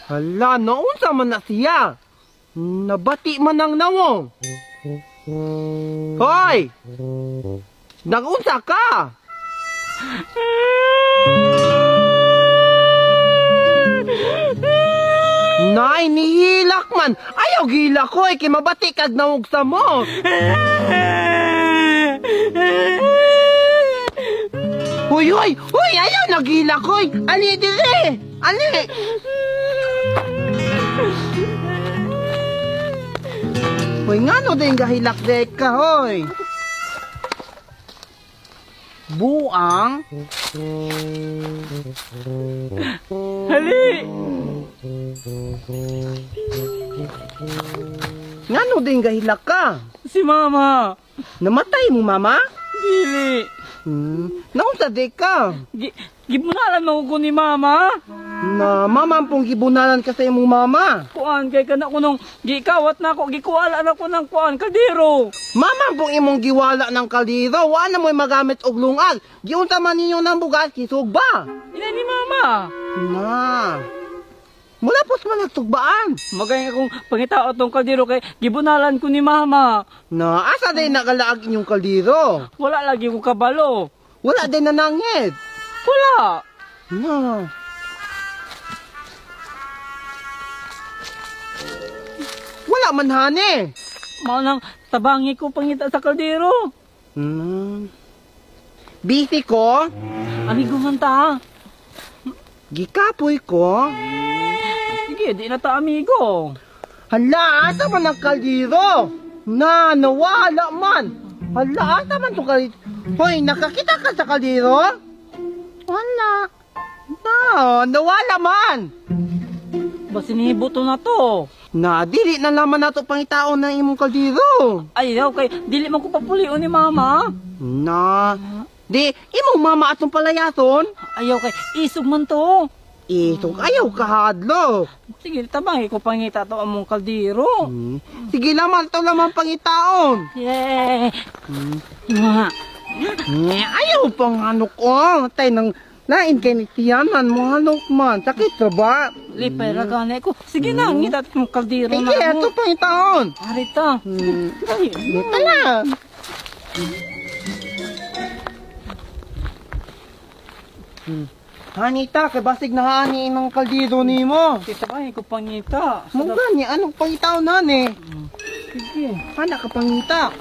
Hala, naunsa man na siya. Nabati man ang nawong. Hoy! Nagunsa ka? Nay, nihilak man. Ayaw gila ko kay mabati kag nawog sa mo. Huy, huy, huy, ayaw nagila ko. Ali, dire. Ali. Hoy, nga no din gahilak dek ka, hoy. Buang. Hali! Nga no din gahilak ka. Si Mama! Namatay mo, mama? Dili! Naunsa dek ka? Gibunalan mo ko ni Mama! Na mama pong gibunalan ka sa imong mama. Kuan, kay kana ko nung gikawat na ako, gikuwala na ko ng kuan, kaldero! Mama pong imong giwala ng kaldero, wa na mo'y magamit og lungag. Giunta man ninyo ng bugas, kisog ba? Ina ni Mama! Na. Mula pos man nagtugbaan. Magay akong pangitao tong kaldero kay gibunalan ko ni Mama. Na, asa din nakalaag inyong kaldero? Wala lagi ko kabalo. Wala din nanangit. Wala! Na. Wala man hani. Mao nang tabangi ko pangita sa kaldero. Busy ko. Amigo man ta. Gikapoy ko. Sige, di na ta amigo. Hala, asa man ang kaldero? Na, nawala man. Hala, asa man itong kaldero? Hoy, nakakita ka sa kaldero? Wala. Na, nawala man. Basi nihibuto na to. Na, dili na laman nato pangitaon ng imong kaldero. Ayaw kay dili man ko papulion ni Mama. Na, di, imong mama atong palayason? Ayaw kay isog man to. Isog, ayaw kahadlo. Sige, tabangi ko pangita to among kaldero. Sige laman, ito laman pangitaon. Yay! Nga. Ayaw pang hanok ko. Tay nang lain kay ni tiyanan mo hanok man. Sakit ka ba? Lipay ra gani ko. Sige na, ngita tong kaldero Sige, na ito mo. pangitaon. Arita. Ay, Dito na. Hanita, kay basig na hani ng kaldero ni mo. tabangi ko pangita. Mong gani, anong pangitaon na ni? Sige. Hana ka pangita.